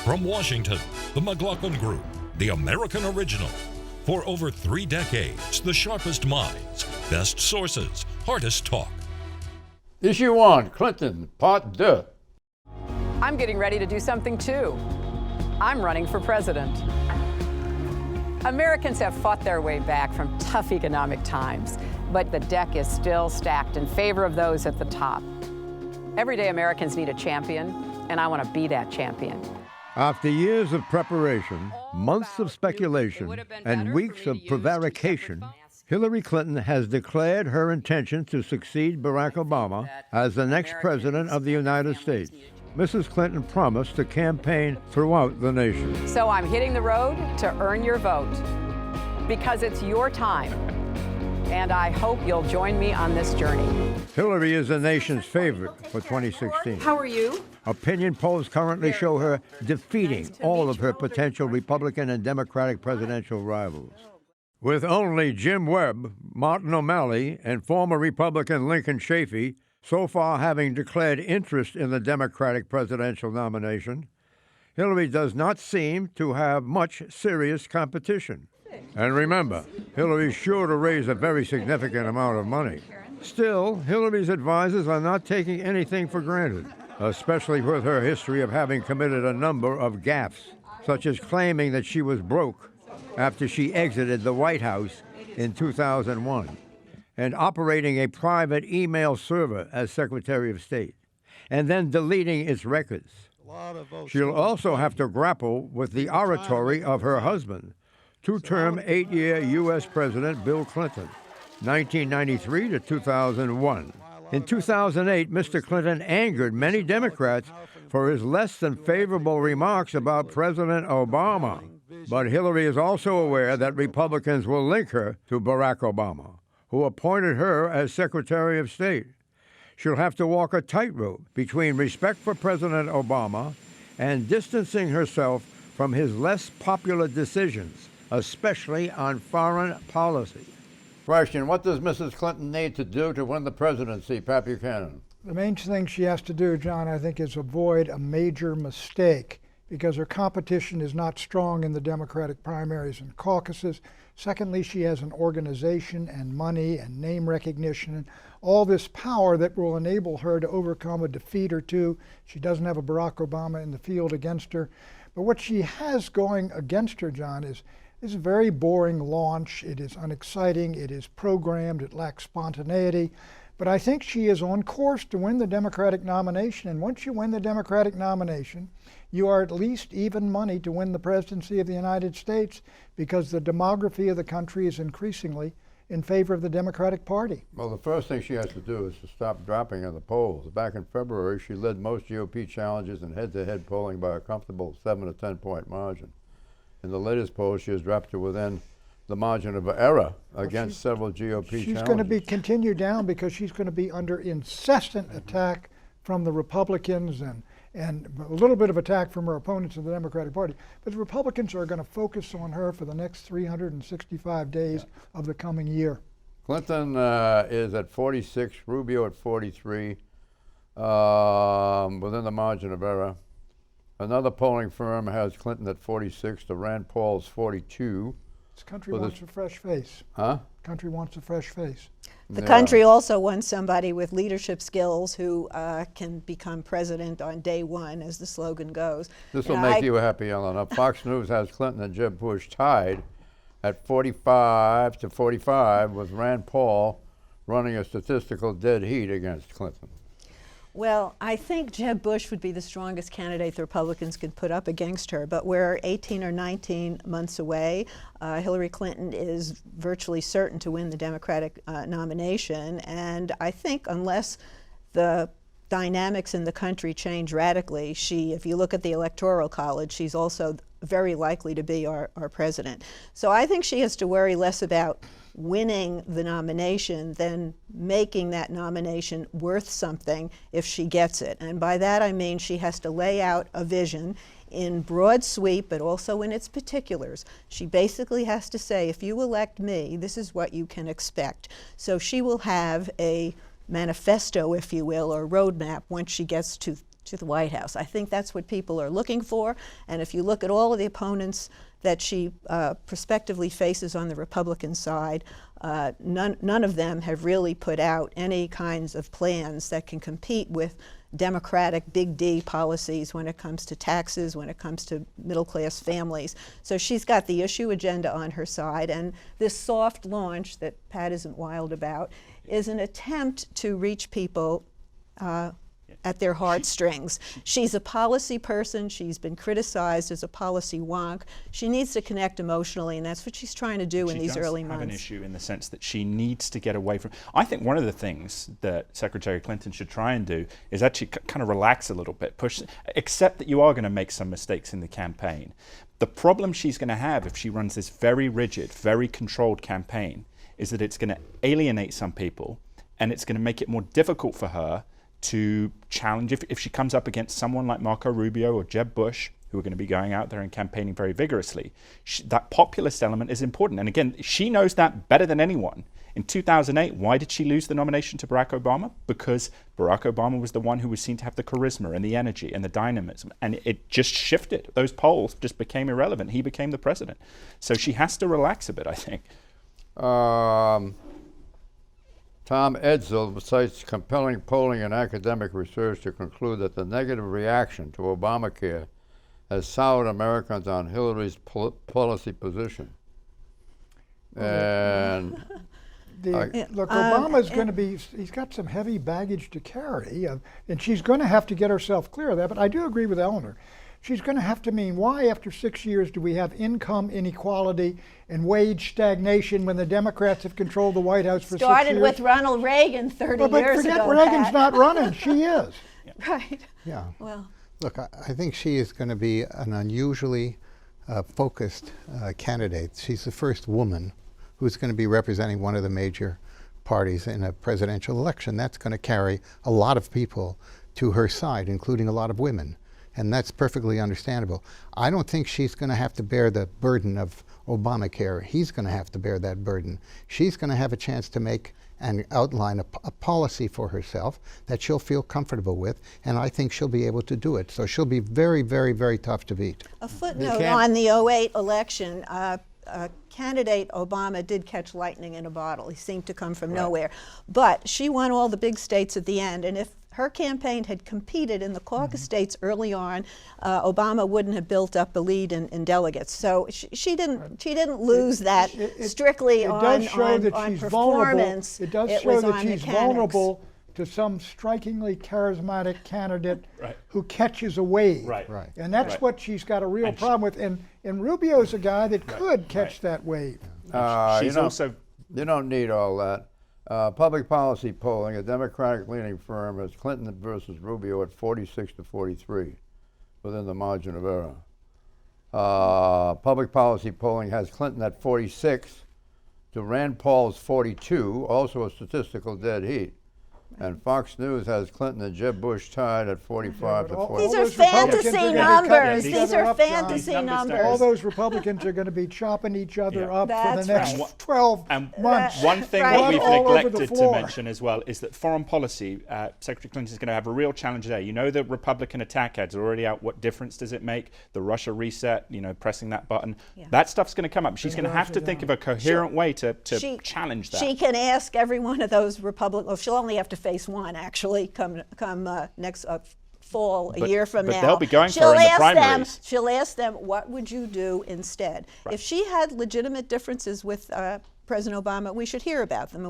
From Washington, the McLaughlin Group, the American original. For over 3 decades, the sharpest minds, best sources, hardest talk. Issue 1, Clinton, Part 2. I'm getting ready to do something too. I'm running for president. Americans have fought their way back from tough economic times, but the deck is still stacked in favor of those at the top. Everyday Americans need a champion, and I want to be that champion. After years of preparation, months of speculation, and weeks of prevarication, Hillary Clinton has declared her intention to succeed Barack Obama as the next president of the United States. Mrs. Clinton promised to campaign throughout the nation. So I'm hitting the road to earn your vote, because it's your time, and I hope you'll join me on this journey. Hillary is the nation's favorite for 2016. How are you? Opinion polls currently show her defeating all of her potential Republican and Democratic presidential rivals. With only Jim Webb, Martin O'Malley, and former Republican Lincoln Chafee so far having declared interest in the Democratic presidential nomination, Hillary does not seem to have much serious competition. And remember, Hillary's sure to raise a very significant amount of money. Still, Hillary's advisors are not taking anything for granted, especially with her history of having committed a number of gaffes, such as claiming that she was broke after she exited the White House in 2001, and operating a private email server as Secretary of State, and then deleting its records. She'll also have to grapple with the oratory of her husband, two-term, 8-year U.S. President Bill Clinton, 1993 to 2001. In 2008, Mr. Clinton angered many Democrats for his less than favorable remarks about President Obama. But Hillary is also aware that Republicans will link her to Barack Obama, who appointed her as Secretary of State. She'll have to walk a tightrope between respect for President Obama and distancing herself from his less popular decisions, especially on foreign policy. Question, what does Mrs. Clinton need to do to win the presidency, Pat Buchanan? The main thing she has to do, John, I think, is avoid a major mistake, because her competition is not strong in the Democratic primaries and caucuses. Secondly, she has an organization and money and name recognition and all this power that will enable her to overcome a defeat or two. She doesn't have a Barack Obama in the field against her. But what she has going against her, John, is a very boring launch. It is unexciting. It is programmed. It lacks spontaneity. But I think she is on course to win the Democratic nomination. And once you win the Democratic nomination, you are at least even money to win the presidency of the United States, because the demography of the country is increasingly in favor of the Democratic Party. Well, the first thing she has to do is to stop dropping in the polls. Back in February, she led most GOP challenges in head-to-head polling by a comfortable 7 to 10 point margin. In the latest poll, she has dropped to within the margin of error against several GOP challenges. She's going to be continued down because she's going to be under incessant attack from the Republicans and a little bit of attack from her opponents in the Democratic Party. But the Republicans are going to focus on her for the next 365 days of the coming year. Clinton is at 46, Rubio at 43, within the margin of error. Another polling firm has Clinton at 46, the Rand Paul's 42. This country wants a fresh face. Huh? Country wants a fresh face. The country also wants somebody with leadership skills who can become president on day one, as the slogan goes. This will make you happy, Eleanor. Fox News has Clinton and Jeb Bush tied at 45 to 45, with Rand Paul running a statistical dead heat against Clinton. Well, I think Jeb Bush would be the strongest candidate the Republicans could put up against her, but we're 18 or 19 months away. Hillary Clinton is virtually certain to win the Democratic nomination, and I think unless the dynamics in the country change radically, if you look at the Electoral College, she's also very likely to be our president. So I think she has to worry less about winning the nomination than making that nomination worth something if she gets it. And by that I mean she has to lay out a vision in broad sweep, but also in its particulars. She basically has to say, if you elect me, this is what you can expect. So she will have a manifesto, if you will, or roadmap once she gets to to the White House. I think that's what people are looking for. And if you look at all of the opponents that she prospectively faces on the Republican side, none of them have really put out any kinds of plans that can compete with Democratic big D policies when it comes to taxes, when it comes to middle-class families. So she's got the issue agenda on her side, and this soft launch that Pat isn't wild about is an attempt to reach people at their heartstrings. She's a policy person. She's been criticized as a policy wonk. She needs to connect emotionally, and that's what she's trying to do in these early months. She does have an issue in the sense that she needs to get away from. I think one of the things that Secretary Clinton should try and do is actually kind of relax a little bit, accept that you are going to make some mistakes in the campaign. The problem she's going to have if she runs this very rigid, very controlled campaign is that it's going to alienate some people, and it's going to make it more difficult for her to challenge. If she comes up against someone like Marco Rubio or Jeb Bush, who are going to be going out there and campaigning very vigorously, that populist element is important. And again, she knows that better than anyone. In 2008, why did she lose the nomination to Barack Obama? Because Barack Obama was the one who was seen to have the charisma and the energy and the dynamism. And it just shifted. Those polls just became irrelevant. He became the president. So she has to relax a bit, I think. Tom Edsel cites compelling polling and academic research to conclude that the negative reaction to Obamacare has soured Americans on Hillary's policy position. And look, Obama's going to be, he's got some heavy baggage to carry, and she's going to have to get herself clear of that. But I do agree with Eleanor. She's going to have to mean, why after 6 years do we have income inequality and wage stagnation when the Democrats have controlled the White House for 6 years? Started with Ronald Reagan 30 years ago. But forget Reagan's not running. She is. Right. Yeah. Well, look, I think she is going to be an unusually focused candidate. She's the first woman who's going to be representing one of the major parties in a presidential election. That's going to carry a lot of people to her side, including a lot of women. And that's perfectly understandable. I don't think she's going to have to bear the burden of Obamacare. He's going to have to bear that burden. She's going to have a chance to make and outline a policy for herself that she'll feel comfortable with, and I think she'll be able to do it. So she'll be very, very, very tough to beat. A footnote on the 2008 election. Candidate Obama did catch lightning in a bottle. He seemed to come from nowhere. But she won all the big states at the end, and if her campaign had competed in the caucus states early on, Obama wouldn't have built up a lead in delegates. So she didn't lose that strictly on performance. It does show that she's vulnerable to some strikingly charismatic candidate who catches a wave. And that's what she's got a real problem with. And Rubio's a guy that could catch that wave. You don't need all that. Public policy polling, a Democratic-leaning firm, has Clinton versus Rubio at 46 to 43, within the margin of error. Public policy polling has Clinton at 46 to Rand Paul's 42, also a statistical dead heat. And Fox News has Clinton and Jeb Bush tied at 45 to 40. These are fantasy numbers. These are fantasy numbers. All those Republicans are going to be chopping each other up for the next 12 months. One thing that we've neglected to mention as well is that foreign policy, Secretary Clinton is going to have a real challenge there. You know, the Republican attack ads are already out. What difference does it make? The Russia reset, you know, pressing that button. That stuff's going to come up. She's going to have to think of a coherent way to challenge that. She can ask every one of those Republicans. Well, she'll only have to face one, actually, come next fall, a year from now. But they'll be going for her in the primaries. She'll ask them, what would you do instead? If she had legitimate differences with President Obama, we should hear about them.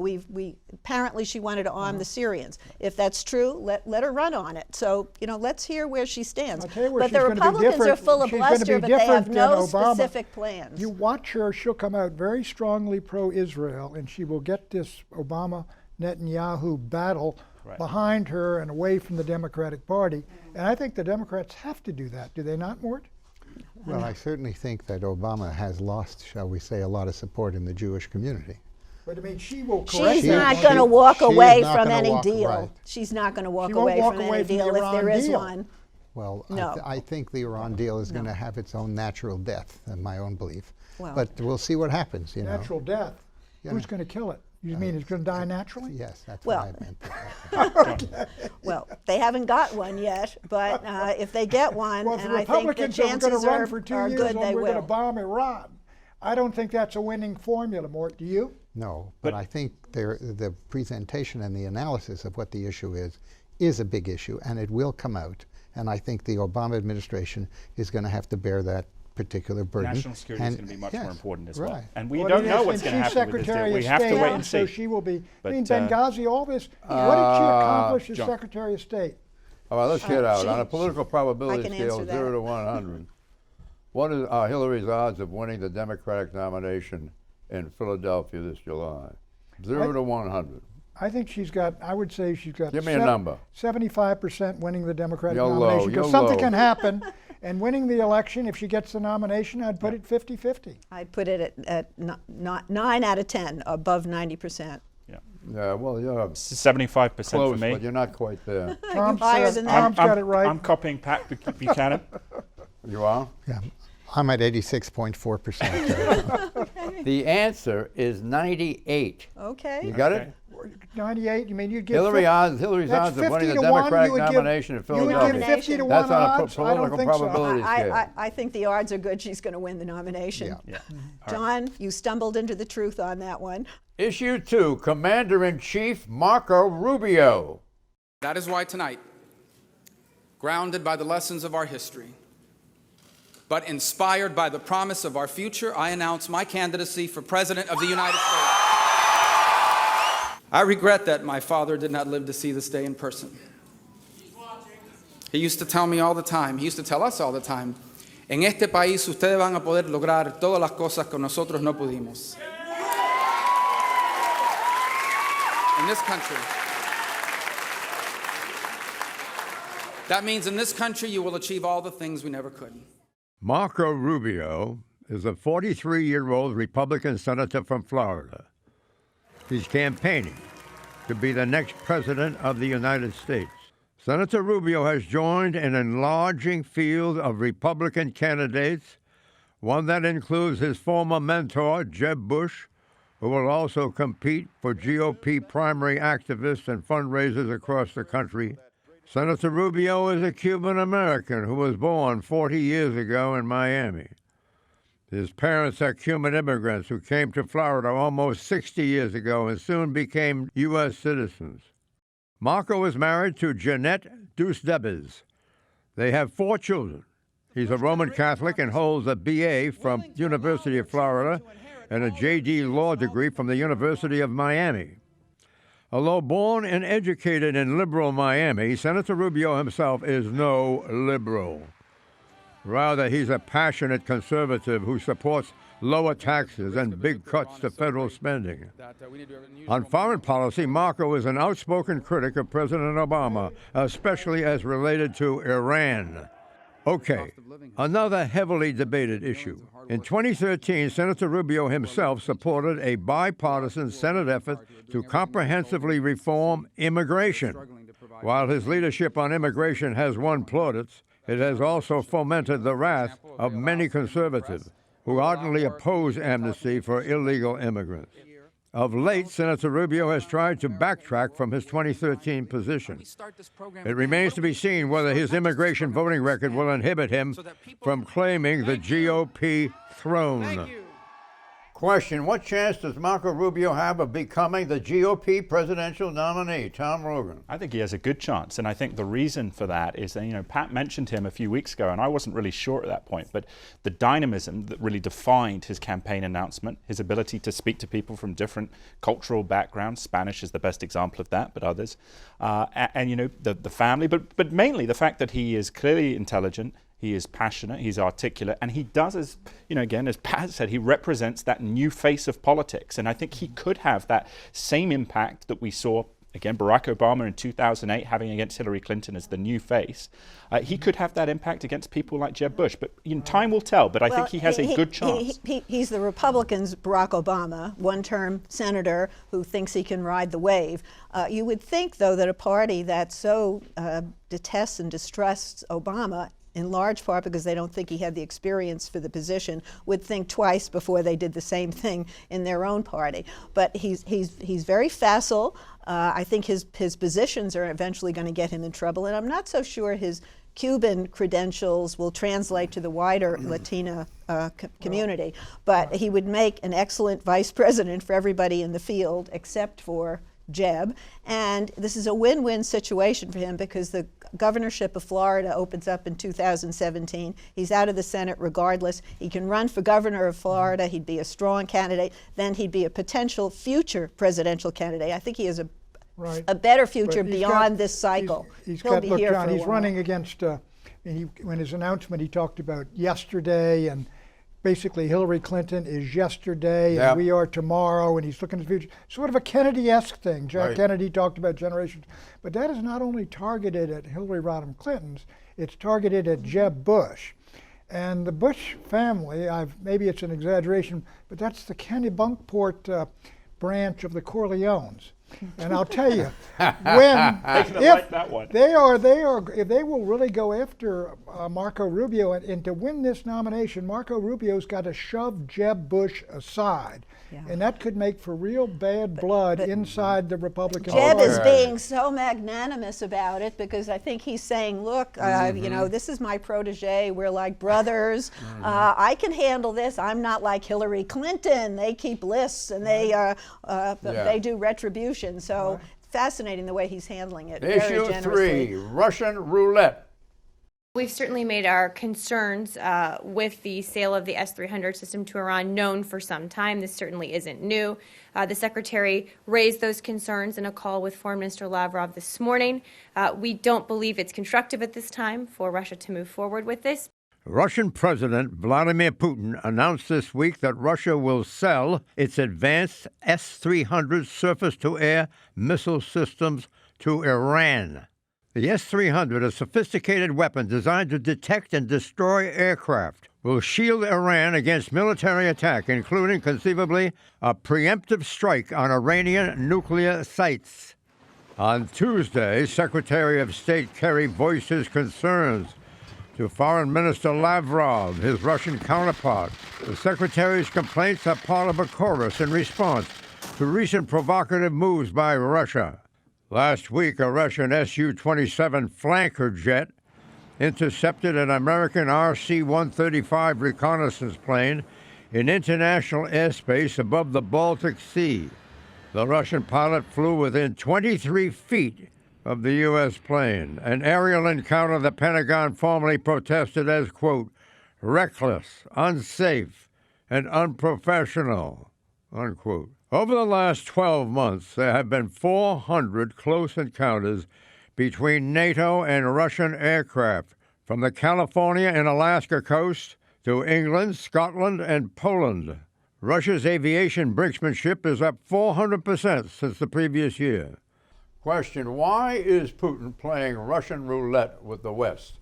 Apparently she wanted to arm the Syrians. If that's true, let her run on it. So, you know, let's hear where she stands. But the Republicans are full of bluster, but they have no specific plans. You watch her, she'll come out very strongly pro-Israel, and she will get this Obama-Netanyahu battle behind her and away from the Democratic Party. And I think the Democrats have to do that. Do they not, Mort? Well, I certainly think that Obama has lost, shall we say, a lot of support in the Jewish community. But I mean, she will correct. She's not going to walk away from any deal. She's not going to walk away from any deal if there is one. Well, no. I think the Iran deal is going to have its own natural death, in my own belief. Well, but we'll see what happens. Natural death? Who's going to kill it? You mean it's going to die naturally? Yes, that's Well, what I meant. Well, they haven't got one yet, but if they get one, Well, if and the I think the Republicans are going chances to run for 2 are years good, and they we're going to will. bomb Iran, I don't think that's a winning formula, Mort. Do you? No, but I think the presentation and the analysis of what the issue is a big issue, and it will come out. And I think the Obama administration is going to have to bear that particular burden. National security is And going to be much yes, more important as right. well. And we Well, don't it know is, what's and going to she's happen with this deal. Secretary We of have to State, wait and so see. she will be. But, I mean, Benghazi, all this. What did she accomplish as John. Secretary of State? All right, let's get out. On a she- political probability I can scale, answer that. 0 to 100, what is Hillary's odds of winning the Democratic nomination in Philadelphia this July? 0 to 100. I think she's got. I would say she's got. Give me a number. 75% winning the Democratic You're low, nomination. you're Because something low. can happen, and winning the election, if she gets the nomination, I'd put it 50-50. I'd put it at 9 out of 10, above 90%. Yeah, well, you're 75% for close, me. but you're not quite there. Tom's, higher than that. Tom's got it right. I'm copying Pat Buchanan. You are? Yeah, I'm at 86.4%. The answer is 98. Okay. You got Okay. it? 98. You mean you'd give Hillary's 50 odds that's of winning 50 the to 1, Democratic you would give- nomination in You would Philadelphia. give 50 to 1 That's on a odds? I don't political think so. probability scale. I think the odds are good she's going to win the nomination. Yeah. Yeah. John, you stumbled into the truth on that one. Issue 2, Commander-in-Chief Marco Rubio. That is why tonight, grounded by the lessons of our history, but inspired by the promise of our future, I announce my candidacy for President of the United States. I regret that my father did not live to see this day in person. He used to tell me all the time, he used to tell us all the time, en este país ustedes van a poder lograr todas las cosas que nosotros no pudimos. In this country, that means in this country you will achieve all the things we never could. Marco Rubio is a 43-year-old Republican senator from Florida. He's campaigning to be the next president of the United States. Senator Rubio has joined an enlarging field of Republican candidates, one that includes his former mentor, Jeb Bush, who will also compete for GOP primary activists and fundraisers across the country. Senator Rubio is a Cuban-American who was born 40 years ago in Miami. His parents are Cuban immigrants who came to Florida almost 60 years ago and soon became U.S. citizens. Marco is married to Jeanette Deuce-Debes. They have 4 children. He's a Roman Catholic and holds a B.A. from University of Florida and a J.D. Law degree from the University of Miami. Although born and educated in liberal Miami, Senator Rubio himself is no liberal. Rather, he's a passionate conservative who supports lower taxes and big cuts to federal spending. On foreign policy, Marco is an outspoken critic of President Obama, especially as related to Iran. Okay, another heavily debated issue. In 2013, Senator Rubio himself supported a bipartisan Senate effort to comprehensively reform immigration. While his leadership on immigration has won plaudits, it has also fomented the wrath of many conservatives who ardently oppose amnesty for illegal immigrants. Of late, Senator Rubio has tried to backtrack from his 2013 position. It remains to be seen whether his immigration voting record will inhibit him from claiming the GOP throne. Question, what chance does Marco Rubio have of becoming the GOP presidential nominee? Tom Rogan. I think he has a good chance, and I think the reason for that is that, Pat mentioned him a few weeks ago, and I wasn't really sure at that point, but the dynamism that really defined his campaign announcement, his ability to speak to people from different cultural backgrounds, Spanish is the best example of that, but others, and the family, but mainly the fact that he is clearly intelligent, he is passionate, he's articulate, and he does, as Pat said, he represents that new face of politics. And I think he could have that same impact that we saw, again, Barack Obama in 2008 having against Hillary Clinton as the new face. He could have that impact against people like Jeb Bush. But time will tell, but I think he has a good chance. He's the Republicans' Barack Obama, one-term senator who thinks he can ride the wave. You would think, though, that a party that so detests and distrusts Obama in large part because they don't think he had the experience for the position, would think twice before they did the same thing in their own party. But he's very facile. I think his positions are eventually going to get him in trouble, and I'm not so sure his Cuban credentials will translate to the wider Latina community. But he would make an excellent vice president for everybody in the field except for Jeb. And this is a win-win situation for him because the governorship of Florida opens up in 2017. He's out of the Senate regardless. He can run for governor of Florida. He'd be a strong candidate. Then he'd be a potential future presidential candidate. I think he has a better future beyond this cycle. He's He'll got, be look, here John, for a he's while. running against, when his announcement, he talked about yesterday, and basically Hillary Clinton is yesterday, and we are tomorrow, and he's looking to the future. Sort of a Kennedy-esque thing. Jack Kennedy talked about generations. But that is not only targeted at Hillary Rodham Clinton's, it's targeted at Jeb Bush. And the Bush family, maybe it's an exaggeration, but that's the Kennebunkport branch of the Corleones. And I'll tell you, if they will really go after Marco Rubio, and to win this nomination, Marco Rubio's got to shove Jeb Bush aside. Yeah. And that could make for real bad blood inside the Republican Jeb Party. is being so magnanimous about it because I think he's saying, look, you know, this is my protege. We're like brothers. I can handle this. I'm not like Hillary Clinton. They keep lists and they do retribution. So fascinating the way he's handling it. Issue very generously. 3, Russian roulette. We've certainly made our concerns with the sale of the S-300 system to Iran known for some time. This certainly isn't new. The Secretary raised those concerns in a call with Foreign Minister Lavrov this morning. We don't believe it's constructive at this time for Russia to move forward with this. Russian President Vladimir Putin announced this week that Russia will sell its advanced S-300 surface-to-air missile systems to Iran. The S-300, a sophisticated weapon designed to detect and destroy aircraft, will shield Iran against military attack, including, conceivably, a preemptive strike on Iranian nuclear sites. On Tuesday, Secretary of State Kerry voiced his concerns to Foreign Minister Lavrov, his Russian counterpart. The Secretary's complaints are part of a chorus in response to recent provocative moves by Russia. Last week, a Russian Su-27 flanker jet intercepted an American RC-135 reconnaissance plane in international airspace above the Baltic Sea. The Russian pilot flew within 23 feet of the U.S. plane, an aerial encounter the Pentagon formally protested as, quote, reckless, unsafe, and unprofessional, unquote. Over the last 12 months, there have been 400 close encounters between NATO and Russian aircraft, from the California and Alaska coast to England, Scotland, and Poland. Russia's aviation brinksmanship is up 400% since the previous year. Question, why is Putin playing Russian roulette with the West?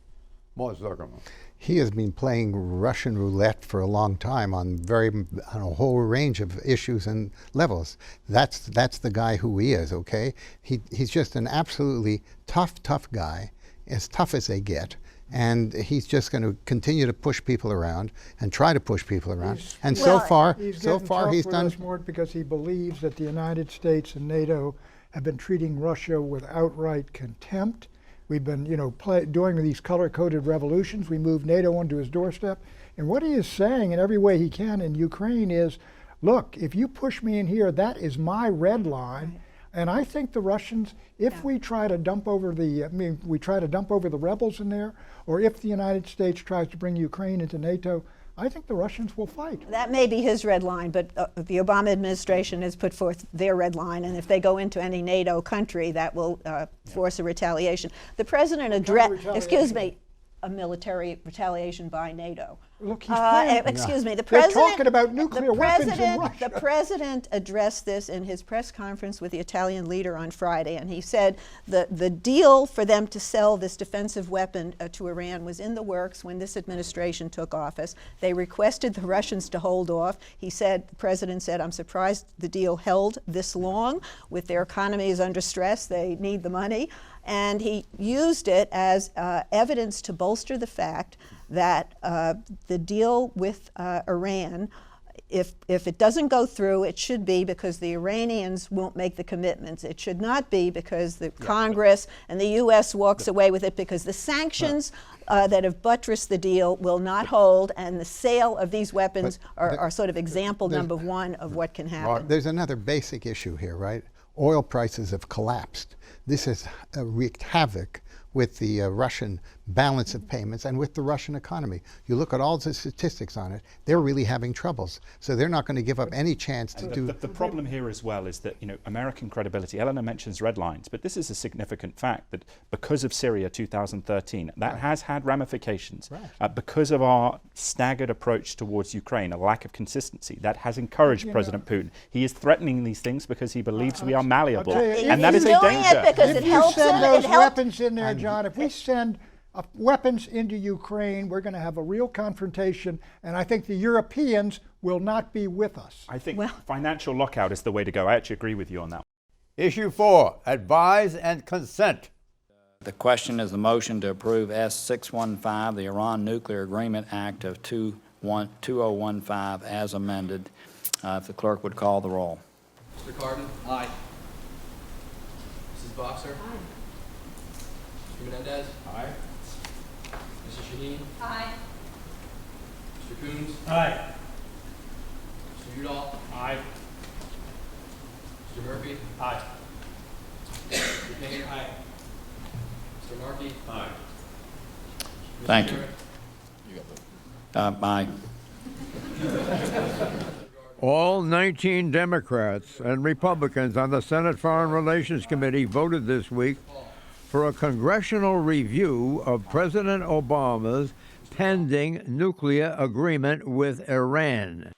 More Zuckerman. He has been playing Russian roulette for a long time on a whole range of issues and levels. That's the guy who he is, okay? He's just an absolutely tough guy, as tough as they get. And he's just going to continue to push people around and try to push people around. So far he's done more because he believes that the United States and NATO have been treating Russia with outright contempt. We've been, doing these color-coded revolutions. We moved NATO onto his doorstep. And what he is saying in every way he can in Ukraine is, look, if you push me in here, that is my red line. Right. And I think the Russians, if we try to dump over the rebels in there, or if the United States tries to bring Ukraine into NATO, I think the Russians will fight. That may be his red line, but the Obama administration has put forth their red line, and if they go into any NATO country, that will force a retaliation. The president addressed, a military retaliation by NATO. Look, he's playing. Excuse me, the They're president. talking about nuclear weapons in Russia. The president addressed this in his press conference with the Italian leader on Friday, and he said the deal for them to sell this defensive weapon to Iran was in the works when this administration took office. They requested the Russians to hold off. He said, the president said, "I'm surprised the deal held this long. With their economies under stress, they need the money." And he used it as evidence to bolster the fact that the deal with Iran, if it doesn't go through, it should be because the Iranians won't make the commitments. It should not be because the Congress and the U.S. walks away with it, because the sanctions that have buttressed the deal will not hold, and the sale of these weapons are sort of example number one of what can happen. There's another basic issue here, right? Oil prices have collapsed. This has wreaked havoc with the Russian balance of payments and with the Russian economy. You look at all the statistics on it, they're really having troubles. So they're not going to give up any chance to do... The problem here as well is that, American credibility, Eleanor mentions red lines, but this is a significant fact that because of Syria 2013, that has had ramifications. Because of our staggered approach towards Ukraine, a lack of consistency, that has encouraged President Putin. He is threatening these things because he believes we are malleable. And that is a danger. Because if you send those weapons in there, John, if we send weapons into Ukraine, we're going to have a real confrontation, and I think the Europeans will not be with us. I think financial lockout is the way to go. I actually agree with you on that. Issue 4, advise and consent. The question is the motion to approve S-615, the Iran Nuclear Agreement Act of 2015 as amended. If the clerk would call the roll. Mr. Cardin? Aye. Mrs. Boxer? Aye. Mr. Menendez? Aye. Mrs. Shaheen? Aye. Mr. Coons? Aye. Mr. Udall? Aye. Mr. Murphy? Aye. Mr. Payne? Aye. Mr. Markey? Aye. Thank you. Aye. All 19 Democrats and Republicans on the Senate Foreign Relations Committee voted this week for a congressional review of President Obama's pending nuclear agreement with Iran.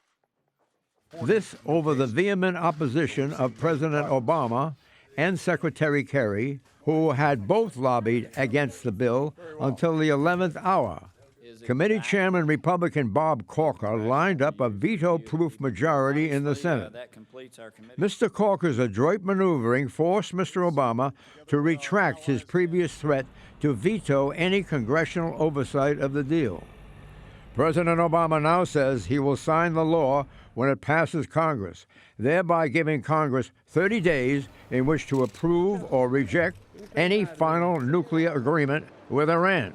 This over the vehement opposition of President Obama and Secretary Kerry, who had both lobbied against the bill until the 11th hour. Committee Chairman Republican Bob Corker lined up a veto-proof majority in the Senate. Mr. Corker's adroit maneuvering forced Mr. Obama to retract his previous threat to veto any congressional oversight of the deal. President Obama now says he will sign the law when it passes Congress, thereby giving Congress 30 days in which to approve or reject any final nuclear agreement with Iran.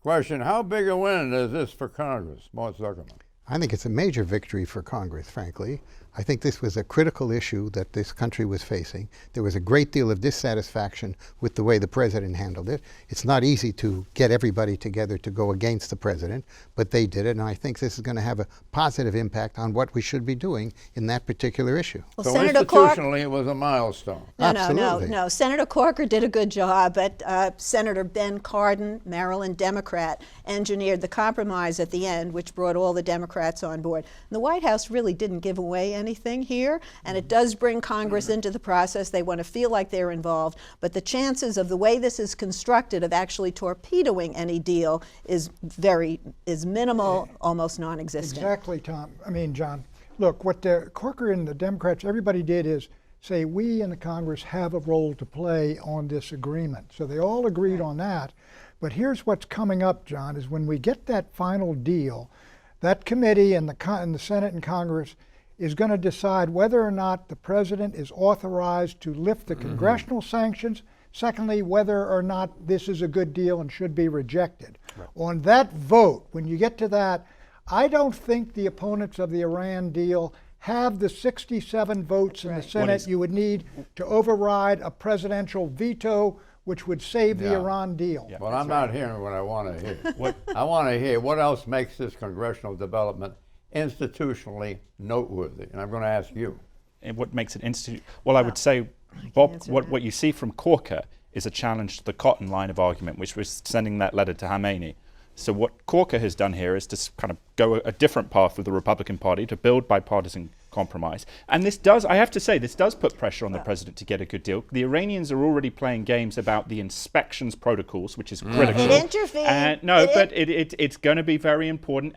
Question, how big a win is this for Congress? Mort Zuckerman. I think it's a major victory for Congress, frankly. I think this was a critical issue that this country was facing. There was a great deal of dissatisfaction with the way the president handled it. It's not easy to get everybody together to go against the president, but they did it, and I think this is going to have a positive impact on what we should be doing in that particular issue. Well, so institutionally, it was a milestone. No. Senator Corker did a good job, but Senator Ben Cardin, Maryland Democrat, engineered the compromise at the end, which brought all the Democrats on board. And the White House really didn't give away anything here, and it does bring Congress into the process. They want to feel like they're involved, but the chances of the way this is constructed of actually torpedoing any deal is minimal, almost non-existent. Exactly, John. Look, what Corker and the Democrats, everybody did is say, we in the Congress have a role to play on this agreement. So they all agreed on that. But here's what's coming up, John, is when we get that final deal, that committee and the Senate and Congress is going to decide whether or not the president is authorized to lift the congressional sanctions. Secondly, whether or not this is a good deal and should be rejected. Right. On that vote, when you get to that, I don't think the opponents of the Iran deal have the 67 votes in the Senate you would need to override a presidential veto, which would save the Iran deal. Yeah, well, I'm not hearing what I want to hear. I want to hear what else makes this congressional development institutionally noteworthy, and I'm going to ask you. And what makes it Well, I would say, Bob, what you see from Corker is a challenge to the Cotton line of argument, which was sending that letter to Khamenei. So what Corker has done here is to kind of go a different path with the Republican Party to build bipartisan compromise. And this does, I have to say, this does put pressure on the president to get a good deal. The Iranians are already playing games about the inspections protocols, which is critical. It interferes. It's going to be very important.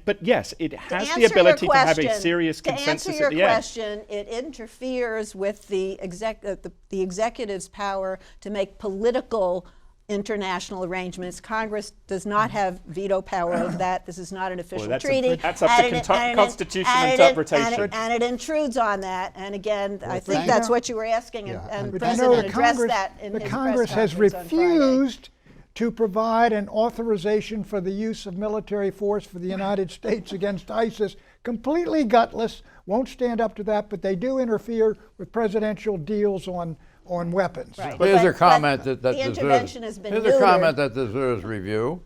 But yes, it has the ability to have a serious consensus at the end. To answer your question, it interferes with the executive's power to make political international arrangements. Congress does not have veto power of that. This is not an official treaty. That's up to constitutional interpretation. And it intrudes on that. And again, I think that's what you were asking, and the President addressed that in his press Congress has conference on Friday. refused to provide an authorization for the use of military force for the United States against ISIS. Completely gutless, won't stand up to that, but they do interfere with presidential deals on weapons. Right. Here's a comment that the deserves, intervention has been here's a comment that deserves review.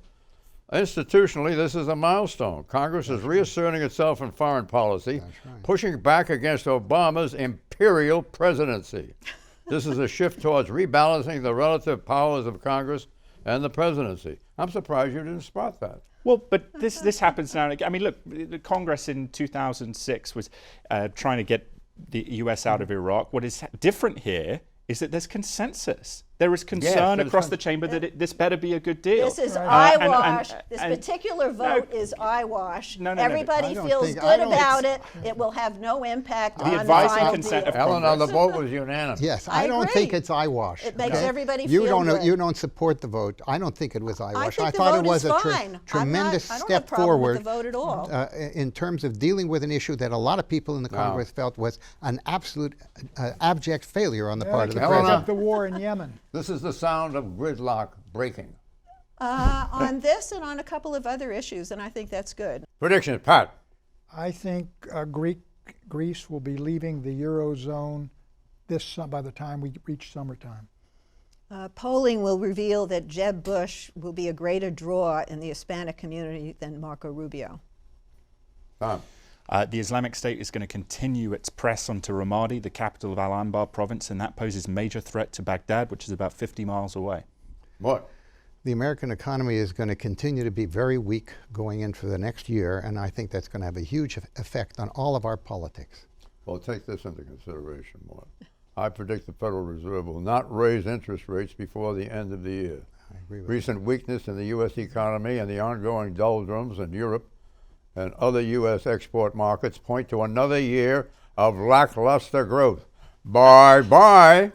Institutionally, this is a milestone. Congress is reasserting itself in foreign policy, pushing back against Obama's imperial presidency. This is a shift towards rebalancing the relative powers of Congress and the presidency. I'm surprised you didn't spot that. Well, but this happens now and again. I mean, look, the Congress in 2006 was trying to get the U.S. out of Iraq. What is different here is that there's consensus. There is concern across the chamber that this better be a good deal. This is eyewash. This particular vote is eyewash. Everybody feels good about it. It will have no impact on the final consent deal. of Congress. Ellen, the vote was unanimous. Yes, I don't think it's eyewash. It makes everybody feel good. You don't support the vote. I don't think it was eyewash. I thought think it was the vote a is fine. tremendous I don't step have a problem forward with the vote at all. In terms of dealing with an issue that a lot of people in the Congress felt was an absolute abject failure on the part of the president. The war in Yemen. This is the sound of gridlock breaking. On this and on a couple of other issues, and I think that's good. Predictions, Pat. I think Greece will be leaving the Eurozone by the time we reach summertime. Polling will reveal that Jeb Bush will be a greater draw in the Hispanic community than Marco Rubio. Tom. The Islamic State is going to continue its press onto Ramadi, the capital of Al-Anbar province, and that poses major threat to Baghdad, which is about 50 miles away. What? The American economy is going to continue to be very weak going into the next year, and I think that's going to have a huge effect on all of our politics. Well, take this into consideration, Mort. I predict the Federal Reserve will not raise interest rates before the end of the year. I agree with Recent weakness in the U.S. economy and the ongoing doldrums in Europe and other U.S. export markets point to another year of lackluster growth. Bye-bye.